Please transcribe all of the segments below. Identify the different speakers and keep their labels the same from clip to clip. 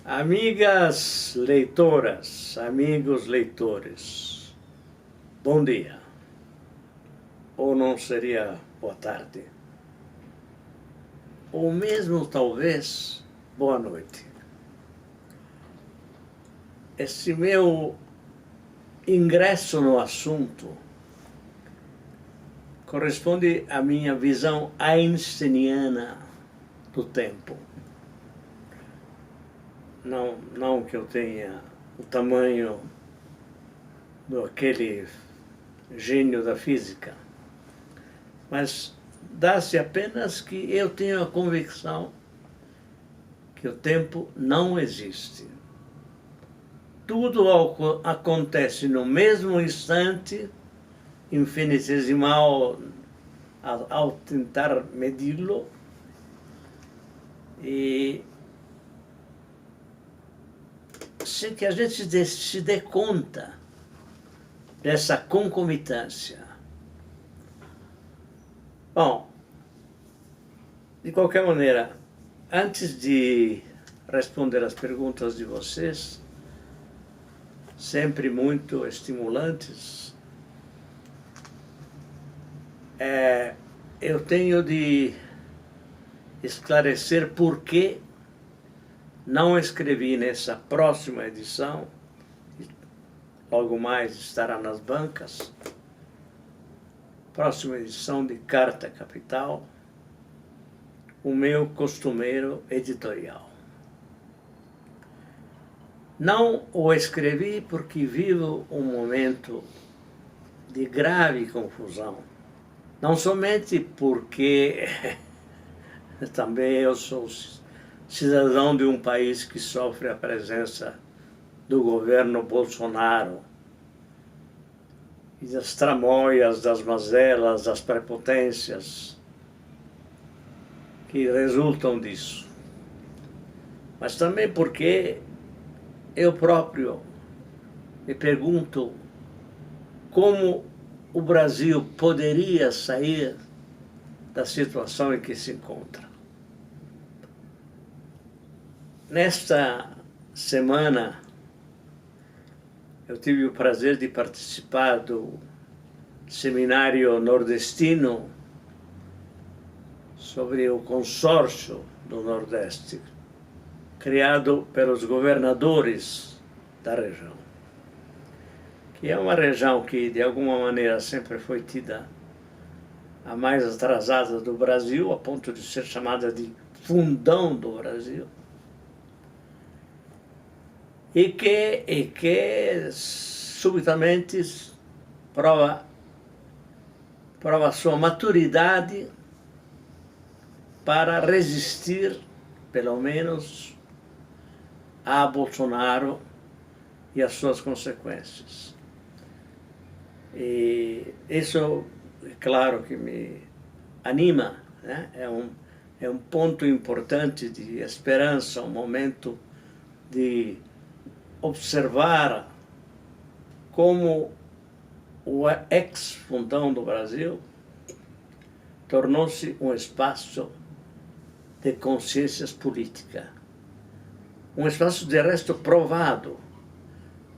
Speaker 1: Amigas leitoras, amigos leitores, bom dia. Ou não seria boa tarde. Ou mesmo, talvez, boa noite. Esse meu ingresso no assunto corresponde à minha visão einsteiniana do tempo. Não que eu tenha o tamanho daquele gênio da física, mas dá-se apenas que eu tenho a convicção que o tempo não existe. Tudo acontece no mesmo instante, infinitesimal ao tentar medi-lo, e sem que a gente se dê conta dessa concomitância. Bom, de qualquer maneira, antes de responder as perguntas de vocês, sempre muito estimulantes, eu tenho de esclarecer por que não escrevi nessa próxima edição, logo mais estará nas bancas, próxima edição de Carta Capital, o meu costumeiro editorial. Não o escrevi porque vivo um momento de grave confusão, não somente porque também eu sou cidadão de um país que sofre a presença do governo Bolsonaro e das tramóias, das mazelas, das prepotências que resultam disso. Mas também porque eu próprio me pergunto como o Brasil poderia sair da situação em que se encontra. Nesta semana, eu tive o prazer de participar do seminário nordestino sobre o consórcio do Nordeste, criado pelos governadores da região, que é uma região que, de alguma maneira, sempre foi tida a mais atrasada do Brasil, a ponto de ser chamada de fundão do Brasil, e que subitamente prova sua maturidade para resistir, pelo menos, a Bolsonaro e as suas consequências. E isso, é claro, que me anima, né? É um ponto importante de esperança, um momento de observar como o ex-fundão do Brasil tornou-se um espaço de consciências políticas. Um espaço, de resto, provado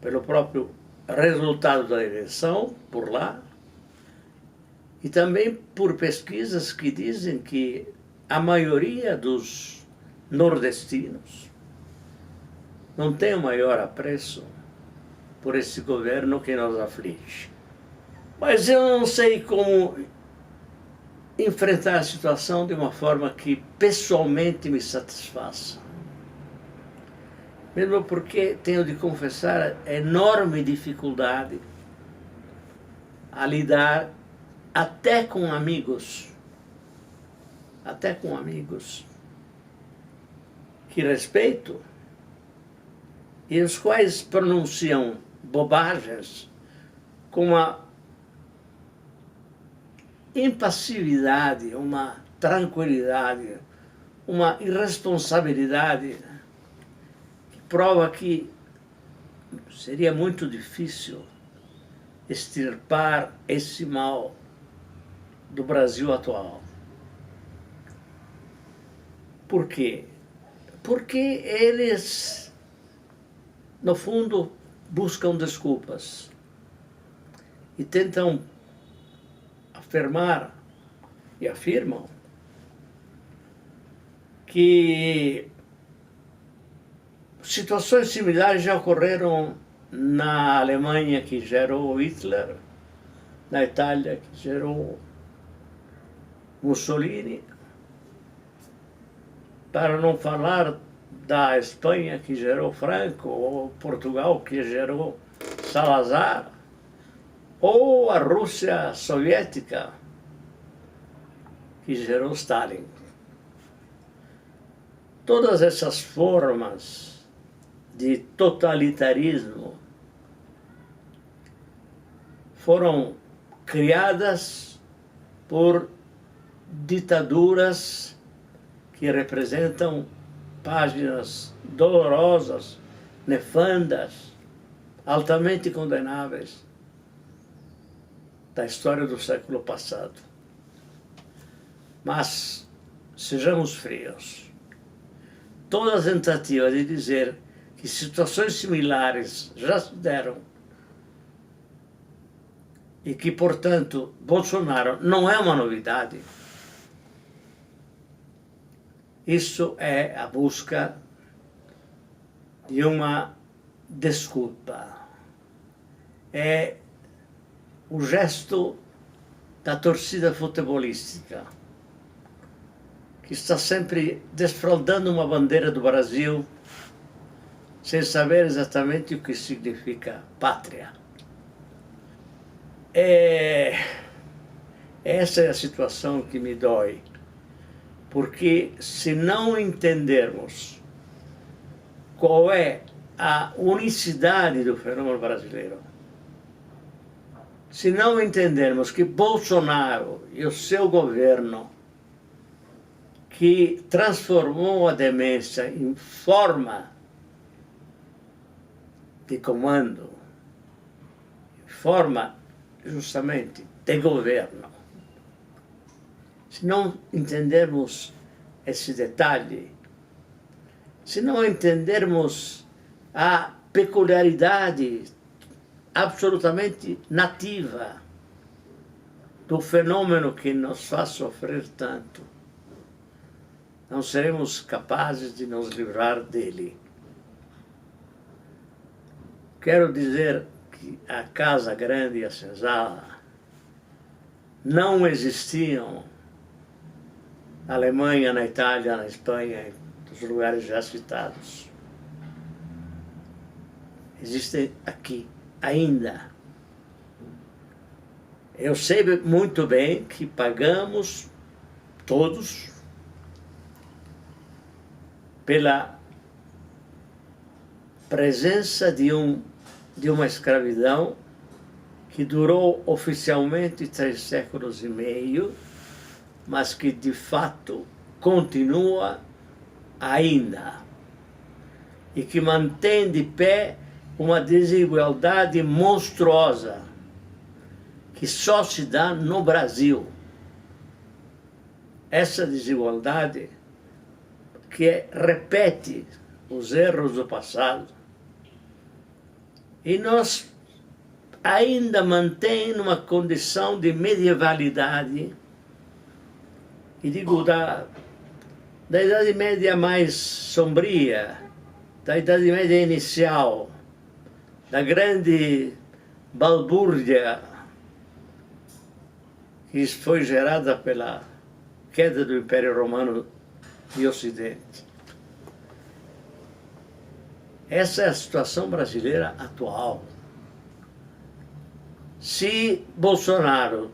Speaker 1: pelo próprio resultado da eleição por lá e também por pesquisas que dizem que a maioria dos nordestinos não tem o maior apreço por esse governo que nos aflige. Mas eu não sei como enfrentar a situação de uma forma que pessoalmente me satisfaça. Mesmo porque tenho de confessar a enorme dificuldade a lidar até com amigos que respeito e os quais pronunciam bobagens com uma impassividade, uma tranquilidade, uma irresponsabilidade que prova que seria muito difícil extirpar esse mal do Brasil atual. Por quê? Porque eles no fundo, buscam desculpas e tentam afirmar e afirmam que situações similares já ocorreram na Alemanha, que gerou Hitler, na Itália, que gerou Mussolini, para não falar da Espanha, que gerou Franco, ou Portugal, que gerou Salazar, ou a Rússia soviética, que gerou Stalin. Todas essas formas de totalitarismo foram criadas por ditaduras que representam páginas dolorosas, nefandas, altamente condenáveis da história do século passado. Mas sejamos frios. Toda a tentativa de dizer que situações similares já se deram e que, portanto, Bolsonaro não é uma novidade, isso é a busca de uma desculpa. É o gesto da torcida futebolística, que está sempre desfraldando uma bandeira do Brasil sem saber exatamente o que significa pátria. Essa é a situação que me dói, porque se não entendermos qual é a unicidade do fenômeno brasileiro, se não entendermos que Bolsonaro e o seu governo, que transformou a demência em forma de comando, em forma justamente de governo, se não entendermos esse detalhe, se não entendermos a peculiaridade absolutamente nativa do fenômeno que nos faz sofrer tanto, não seremos capazes de nos livrar dele. Quero dizer que a Casa Grande e a Senzala não existiam na Alemanha, na Itália, na Espanha, nos lugares já citados. Existem aqui ainda. Eu sei muito bem que pagamos todos pela presença de uma escravidão que durou oficialmente 3 séculos e meio, mas que de fato continua ainda e que mantém de pé uma desigualdade monstruosa que só se dá no Brasil. Essa desigualdade que repete os erros do passado e nos ainda mantém numa condição de medievalidade, e digo da Idade Média mais sombria, da Idade Média inicial, da grande balbúrdia que foi gerada pela queda do Império Romano de Ocidente. Essa é a situação brasileira atual. Se Bolsonaro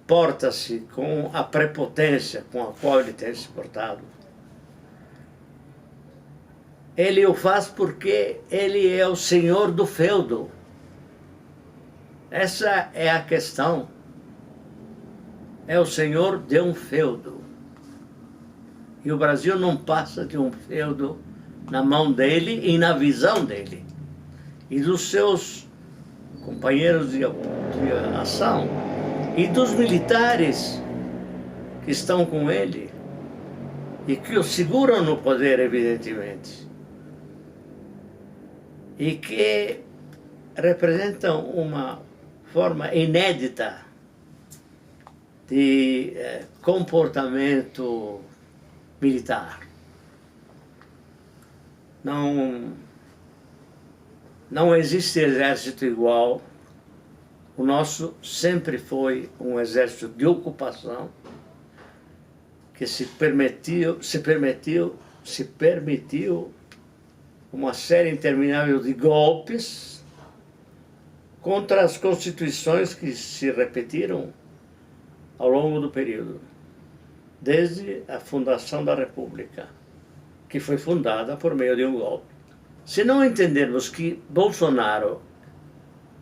Speaker 1: porta-se com a prepotência com a qual ele tem se portado, ele o faz porque ele é o senhor do feudo. Essa é a questão. É o senhor de um feudo. E o Brasil não passa de um feudo na mão dele e na visão dele. E dos seus companheiros de ação. E dos militares que estão com ele e que o seguram no poder, evidentemente. e que representam uma forma inédita de comportamento militar. Não existe exército igual. O nosso sempre foi um exército de ocupação que se permitiu uma série interminável de golpes contra as constituições que se repetiram ao longo do período, desde a fundação da República, que foi fundada por meio de um golpe. Se não entendermos que Bolsonaro,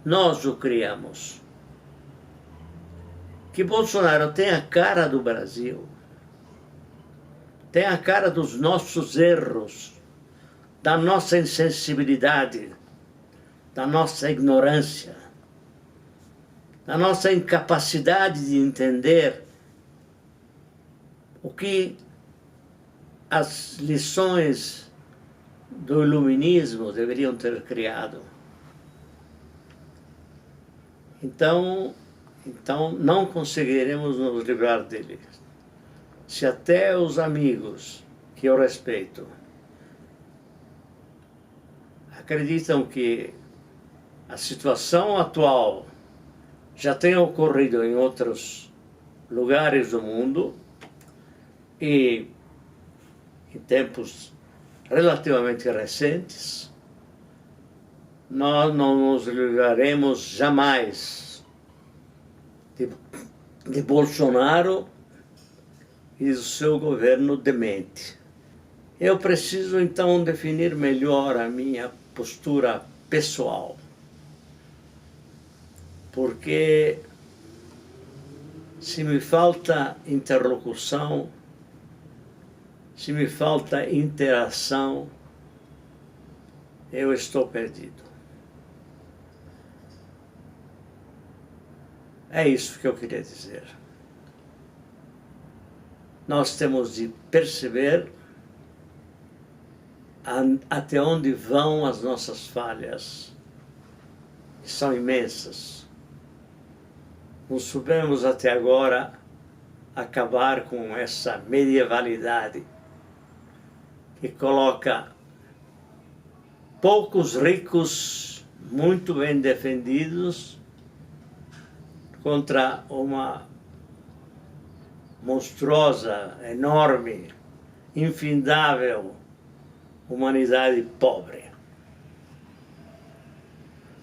Speaker 1: nós o criamos, que Bolsonaro tem a cara do Brasil, tem a cara dos nossos erros, da nossa insensibilidade, da nossa ignorância, da nossa incapacidade de entender o que as lições do iluminismo deveriam ter criado. Então não conseguiremos nos livrar dele. Se até os amigos que eu respeito acreditam que a situação atual já tenha ocorrido em outros lugares do mundo e em tempos relativamente recentes, nós não nos livraremos jamais de Bolsonaro e do seu governo demente. Eu preciso, então, definir melhor a minha postura pessoal, porque se me falta interlocução, se me falta interação, eu estou perdido. É isso que eu queria dizer. Nós temos de perceber até onde vão as nossas falhas, que são imensas. Não soubemos até agora acabar com essa medievalidade que coloca poucos ricos muito bem defendidos contra uma monstruosa, enorme, infindável humanidade pobre.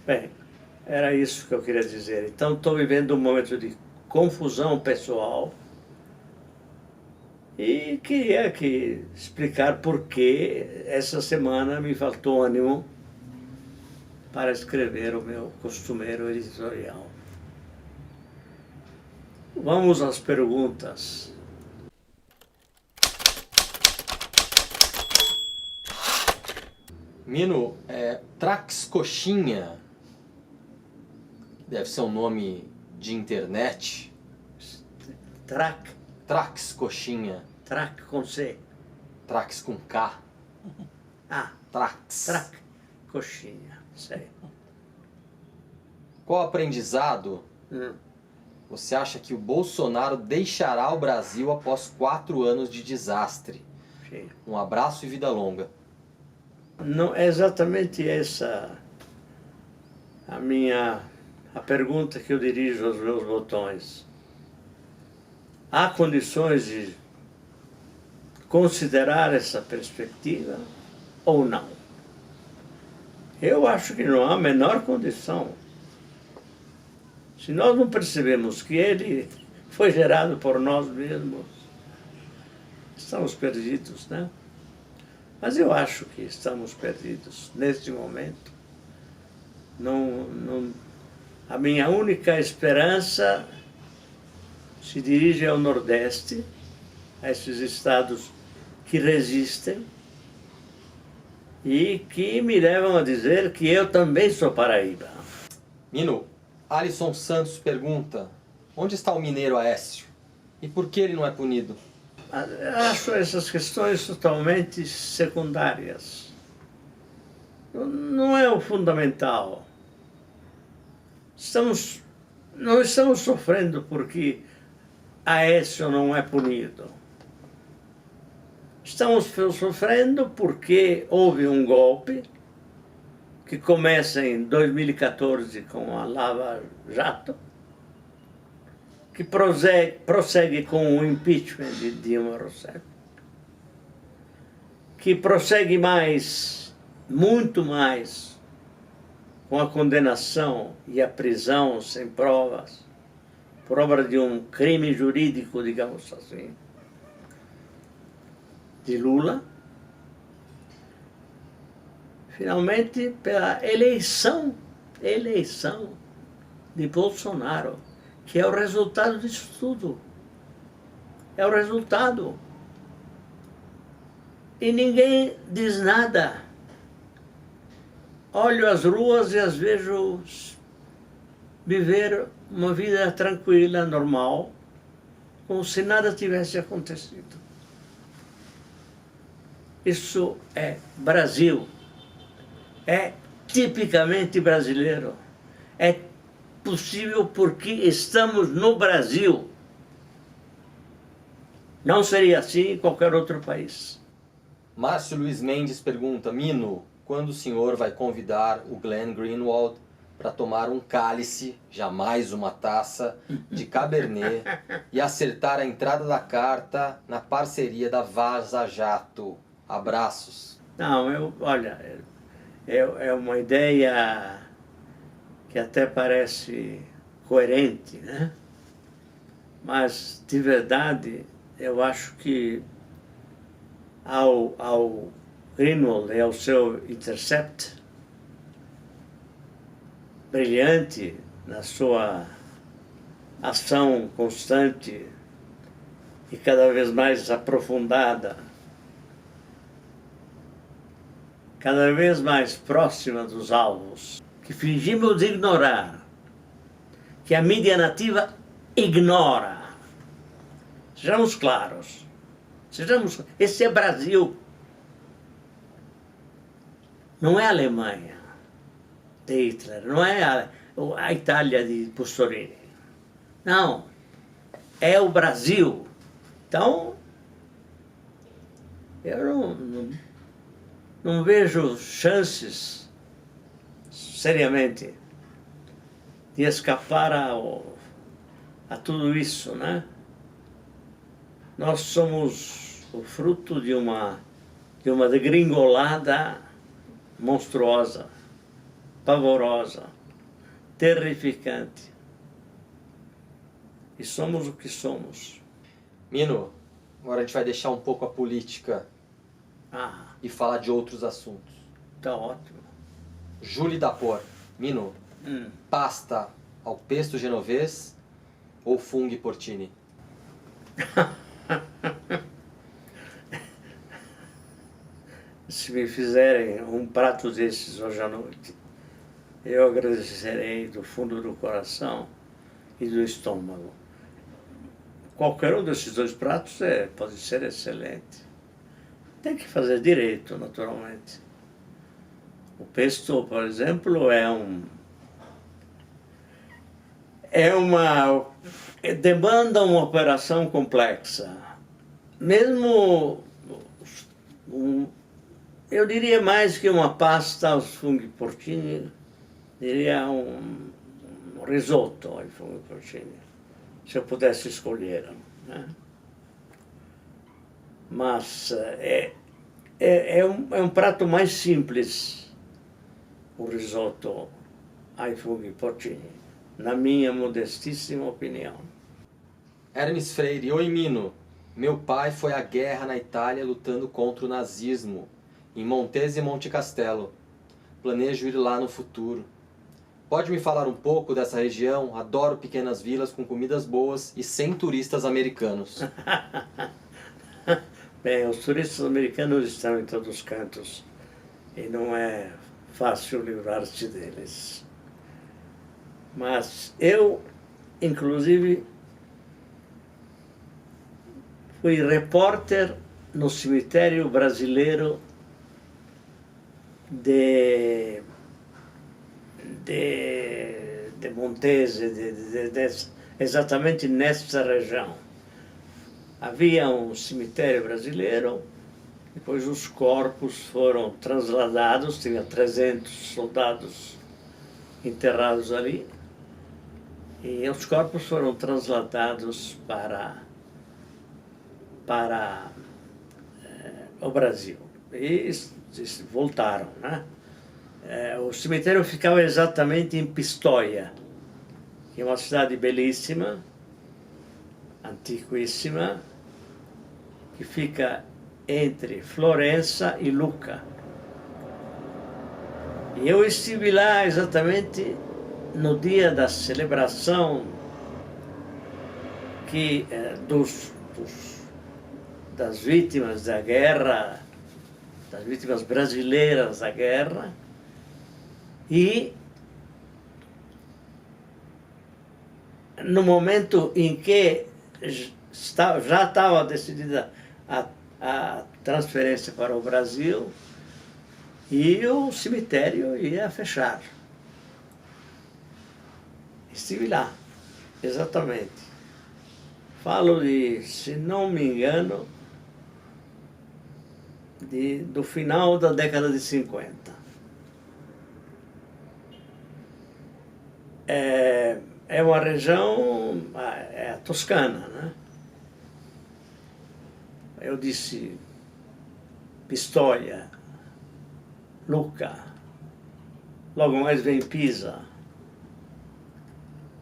Speaker 1: Bem, era isso que eu queria dizer. Então, estou vivendo um momento de confusão pessoal e queria aqui explicar por que essa semana me faltou ânimo para escrever o meu costumeiro editorial. Vamos às perguntas.
Speaker 2: Mino, Trax Coxinha, deve ser um nome de internet. Trax Coxinha.
Speaker 1: Trac com C.
Speaker 2: Trax com K. Trax.
Speaker 1: Trac Coxinha, sei.
Speaker 2: Qual aprendizado você acha que o Bolsonaro deixará o Brasil após 4 anos de desastre?
Speaker 1: Sim.
Speaker 2: Um abraço e vida longa.
Speaker 1: Não é exatamente essa a pergunta que eu dirijo aos meus botões. Há condições de considerar essa perspectiva ou não? Eu acho que não há a menor condição. Se nós não percebemos que ele foi gerado por nós mesmos, estamos perdidos, né? Mas eu acho que estamos perdidos neste momento. A minha única esperança se dirige ao Nordeste, a esses estados que resistem e que me levam a dizer que eu também sou Paraíba.
Speaker 2: Mino, Alisson Santos pergunta, onde está o mineiro Aécio? E por que ele não é punido?
Speaker 1: Acho essas questões totalmente secundárias. Não é o fundamental? Não estamos sofrendo porque Aécio não é punido. Estamos sofrendo porque houve um golpe que começa em 2014 com a Lava Jato, que prossegue com o impeachment de Dilma Rousseff, que prossegue mais, muito mais, com a condenação e a prisão sem provas, por obra de um crime jurídico, digamos assim, de Lula. Finalmente, pela eleição de Bolsonaro, que é o resultado disso tudo. É o resultado. E ninguém diz nada. Olho as ruas e as vejo viver uma vida tranquila, normal, como se nada tivesse acontecido. Isso é Brasil. É tipicamente brasileiro. É possível porque estamos no Brasil. Não seria assim em qualquer outro país.
Speaker 2: Márcio Luiz Mendes pergunta: Mino, quando o senhor vai convidar o Glenn Greenwald para tomar um cálice, jamais uma taça, de Cabernet e acertar a entrada da carta na parceria da Vaza Jato? Abraços.
Speaker 1: Não, olha, é uma ideia que até parece coerente, né? Mas, de verdade, eu acho que ao Greenwald e ao seu Intercept, brilhante na sua ação constante e cada vez mais aprofundada, cada vez mais próxima dos alvos, que fingimos ignorar, que a mídia nativa ignora. Sejamos claros. Esse é Brasil. Não é a Alemanha de Hitler, não é a Itália de Mussolini. Não, é o Brasil. Então, eu não vejo chances, seriamente, de escapar a tudo isso, né? Nós somos o fruto de uma degringolada monstruosa, pavorosa, terrificante. E somos o que somos.
Speaker 2: Mino, agora a gente vai deixar um pouco a política e falar de outros assuntos.
Speaker 1: Tá ótimo.
Speaker 2: Julie Dapor, Mino, pasta ao pesto genovês ou fungo porcini?
Speaker 1: Se me fizerem um prato desses hoje à noite, eu agradecerei do fundo do coração e do estômago. Qualquer um desses dois pratos pode ser excelente. Tem que fazer direito, naturalmente. O pesto, por exemplo, demanda uma operação complexa. Mesmo, eu diria mais que uma pasta aos funghi porcini, diria um risoto aos funghi porcini, se eu pudesse escolher, né? Mas é um prato mais simples, o risoto ai funghi porcini, na minha modestíssima opinião.
Speaker 2: Hermes Freire, oi Mino, meu pai foi à guerra na Itália lutando contra o nazismo, em Montese e Monte Castelo. Planejo ir lá no futuro. Pode me falar um pouco dessa região? Adoro pequenas vilas com comidas boas e sem turistas americanos.
Speaker 1: Bem, os turistas americanos estão em todos os cantos e não é fácil livrar-se deles. Mas eu, inclusive, fui repórter no cemitério brasileiro de de Montese, exatamente nesta região. Havia um cemitério brasileiro, depois os corpos foram trasladados, tinha 300 soldados enterrados ali, e os corpos foram transladados para o Brasil. E voltaram, né? O cemitério ficava exatamente em Pistoia, que é uma cidade belíssima, antiquíssima, que fica entre Florença e Lucca. E eu estive lá exatamente no dia da celebração das vítimas da guerra, das vítimas brasileiras da guerra, e no momento em que já estava decidida a transferência para o Brasil, e o cemitério ia fechar. Estive lá, exatamente. Falo de, se não me engano, do final da década de 50. É uma região, é a Toscana, né? Eu disse Pistoia, Lucca, logo mais vem Pisa.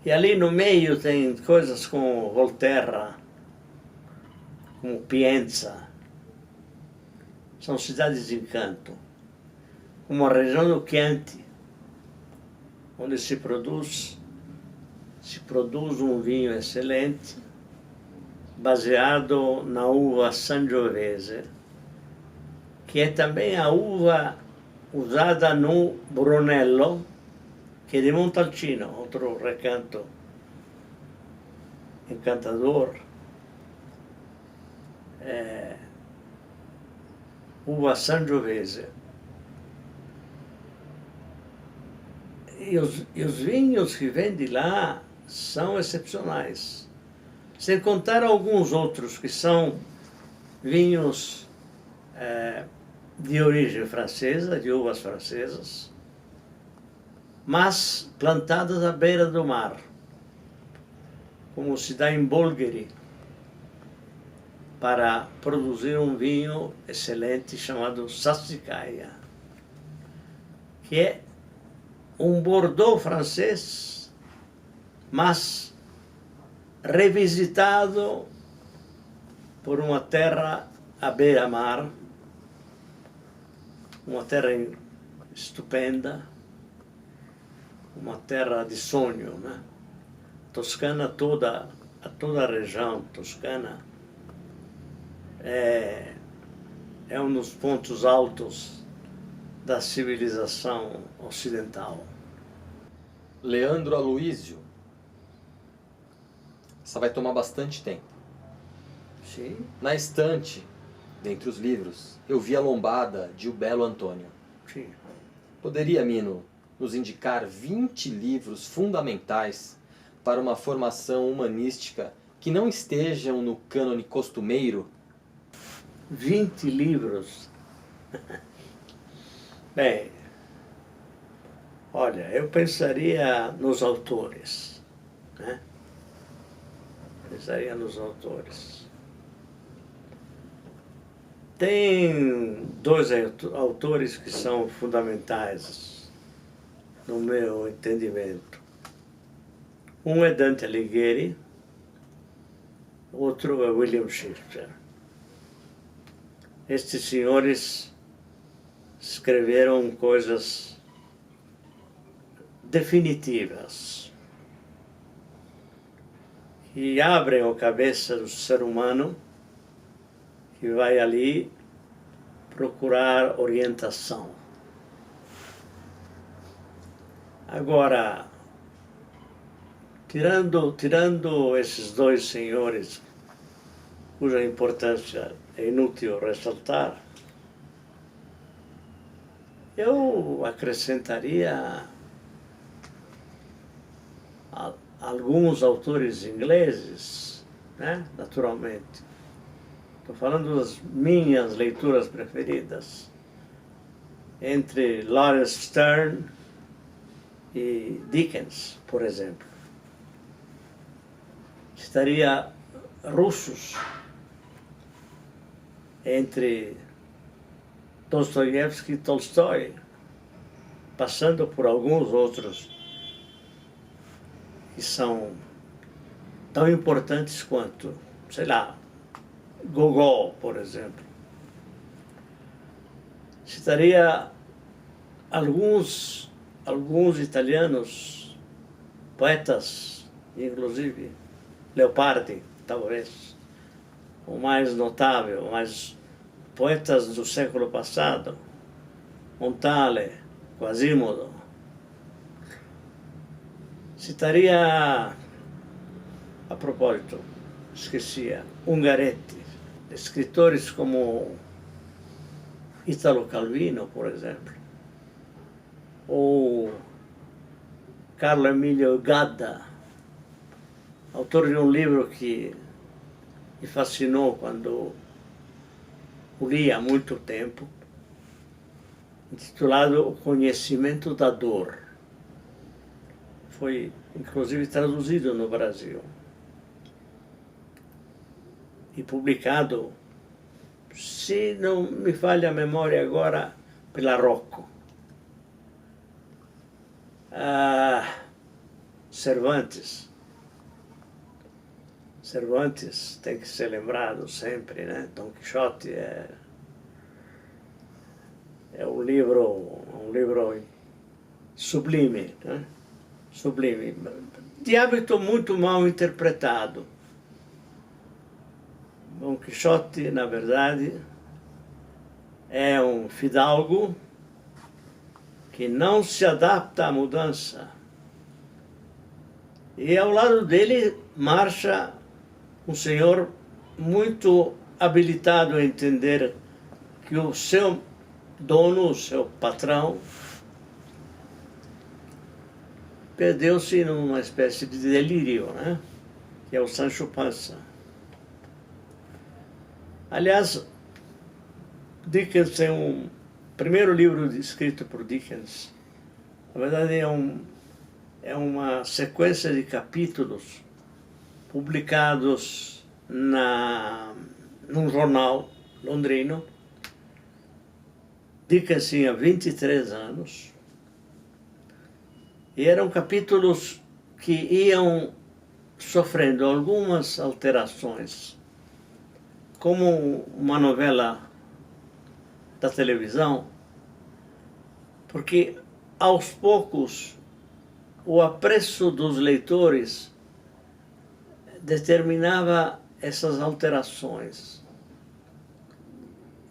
Speaker 1: E ali no meio tem coisas como Volterra, como Pienza. São cidades de encanto. Uma região do Chianti, onde se produz um vinho excelente, baseado na uva Sangiovese, que é também a uva usada no Brunello, que é de Montalcino, outro recanto encantador. Uva Sangiovese. E os vinhos que vêm de lá são excepcionais. Sem contar alguns outros que são vinhos de origem francesa, de uvas francesas, mas plantadas à beira do mar, como se dá em Bolgheri, para produzir um vinho excelente chamado Sassicaia, que é um Bordeaux francês, mas revisitado por uma terra à beira-mar, uma terra estupenda, uma terra de sonho, né? Toscana toda a região toscana é um dos pontos altos da civilização ocidental.
Speaker 2: Leandro Aloísio. Essa vai tomar bastante tempo.
Speaker 1: Sim.
Speaker 2: Na estante, dentre os livros, eu vi a lombada de O Belo Antônio.
Speaker 1: Sim.
Speaker 2: Poderia, Mino, nos indicar 20 livros fundamentais para uma formação humanística que não estejam no cânone costumeiro?
Speaker 1: 20 livros? Bem, olha, eu pensaria nos autores, né? Pensaria nos autores. Tem dois autores que são fundamentais no meu entendimento. Um é Dante Alighieri, outro é William Shakespeare. Estes senhores escreveram coisas definitivas que abrem a cabeça do ser humano que vai ali procurar orientação. Agora, tirando esses dois senhores, cuja importância é inútil ressaltar, eu acrescentaria alguns autores ingleses, né? Naturalmente. Estou falando das minhas leituras preferidas, entre Laurence Sterne e Dickens, por exemplo. Estaria russos, entre Dostoiévski e Tolstói, passando por alguns outros que são tão importantes quanto, sei lá, Gogol, por exemplo. Citaria alguns italianos, poetas, inclusive Leopardi, talvez, o mais notável, mas poetas do século passado, Montale, Quasimodo. Citaria, a propósito, esquecia, Ungaretti, escritores como Italo Calvino, por exemplo, ou Carlo Emilio Gadda, autor de um livro que me fascinou quando o li há muito tempo, intitulado O Conhecimento da Dor. Foi, inclusive, traduzido no Brasil e publicado, se não me falha a memória agora, pela Rocco. Cervantes tem que ser lembrado sempre, né? Don Quixote é um livro sublime, né? Sublime, de hábito muito mal interpretado. Don Quixote, na verdade, é um fidalgo que não se adapta à mudança. E ao lado dele marcha um senhor muito habilitado a entender que o seu dono, o seu patrão, perdeu-se numa espécie de delírio, né? Que é o Sancho Panza. Aliás, Dickens tem um primeiro livro escrito por Dickens. Na verdade, é uma sequência de capítulos publicados num jornal londrino. Dickens tinha 23 anos. E eram capítulos que iam sofrendo algumas alterações, como uma novela da televisão, porque aos poucos o apreço dos leitores determinava essas alterações.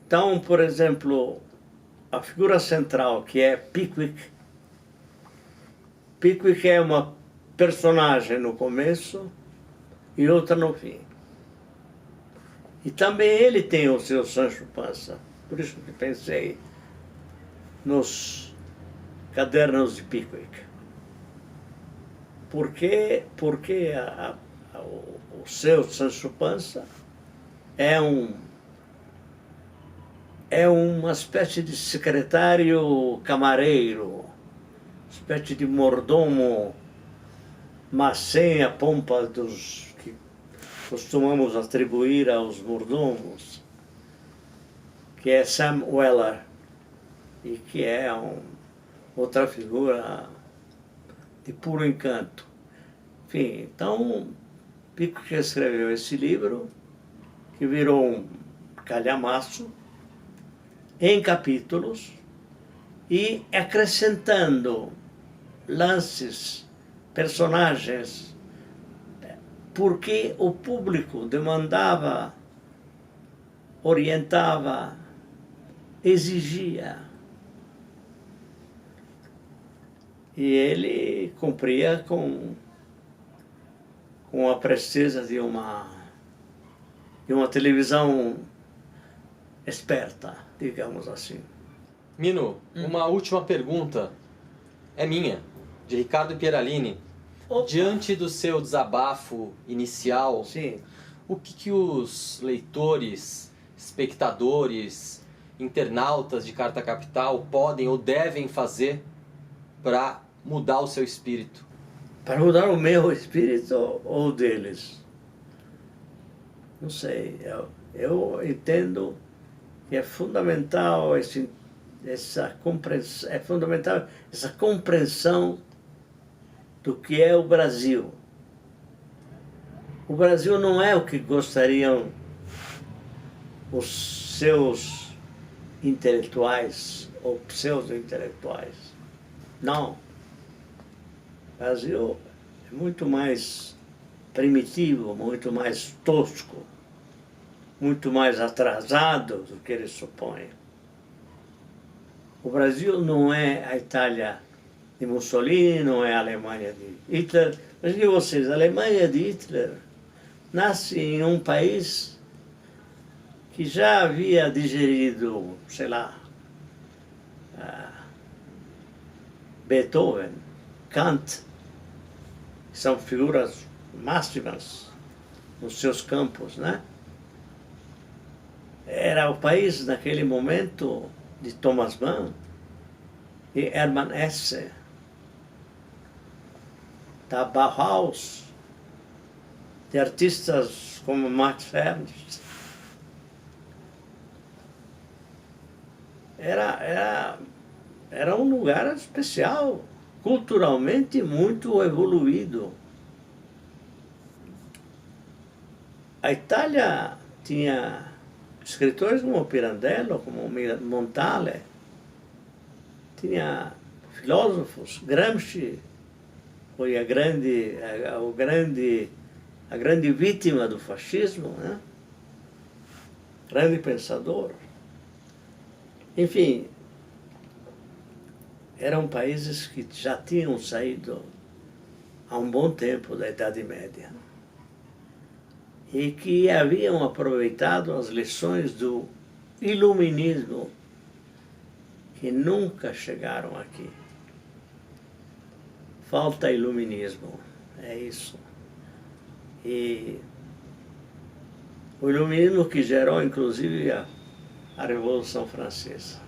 Speaker 1: Então, por exemplo, a figura central, que é Pickwick é uma personagem no começo e outra no fim. E também ele tem o seu Sancho Panza. Por isso que pensei nos cadernos de Pickwick. Porque o seu Sancho Panza é uma espécie de secretário camareiro, espécie de mordomo, mas sem a pompa dos que costumamos atribuir aos mordomos, que é Sam Weller, e que é outra figura de puro encanto. Enfim, então, Pickwick escreveu esse livro, que virou um calhamaço, em capítulos, e acrescentando lances, personagens, porque o público demandava, orientava, exigia. E ele cumpria com a presteza de uma televisão esperta, digamos assim.
Speaker 2: Mino, uma última pergunta é minha, de Ricardo Pieralini.
Speaker 1: Opa.
Speaker 2: Diante do seu desabafo inicial,
Speaker 1: Sim.
Speaker 2: o que os leitores, espectadores, internautas de Carta Capital podem ou devem fazer para mudar o seu espírito?
Speaker 1: Para mudar o meu espírito ou o deles? Não sei. Eu entendo que é fundamental essa compreensão do que é o Brasil. O Brasil não é o que gostariam os seus intelectuais ou pseudo-intelectuais. Não. O Brasil é muito mais primitivo, muito mais tosco, muito mais atrasado do que eles supõem. O Brasil não é a Itália de Mussolini, não é a Alemanha de Hitler. Mas digo a vocês, a Alemanha de Hitler nasce em um país que já havia digerido, sei lá, Beethoven, Kant, que são figuras máximas nos seus campos, né? Era o país, naquele momento, de Thomas Mann e Hermann Hesse, da Bauhaus, de artistas como Max Ernst. Era um lugar especial, culturalmente muito evoluído. A Itália tinha escritores como Pirandello, como Montale, tinha filósofos. Gramsci foi a grande vítima do fascismo, né? Grande pensador. Enfim, eram países que já tinham saído há um bom tempo da Idade Média e que haviam aproveitado as lições do iluminismo que nunca chegaram aqui. Falta iluminismo, é isso. E o iluminismo que gerou, inclusive, a Revolução Francesa,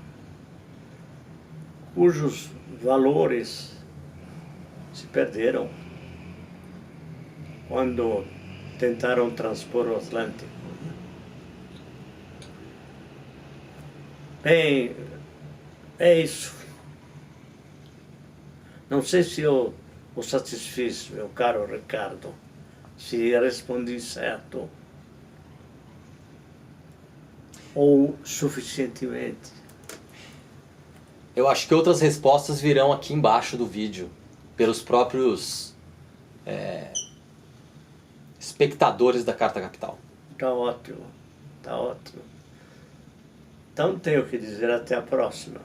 Speaker 1: cujos valores se perderam quando tentaram transpor o Atlântico. Bem, é isso. Não sei se eu o satisfiz, meu caro Ricardo, se respondi certo ou suficientemente.
Speaker 2: Eu acho que outras respostas virão aqui embaixo do vídeo, pelos próprios espectadores da Carta Capital.
Speaker 1: Tá ótimo, tá ótimo. Então tenho que dizer até a próxima.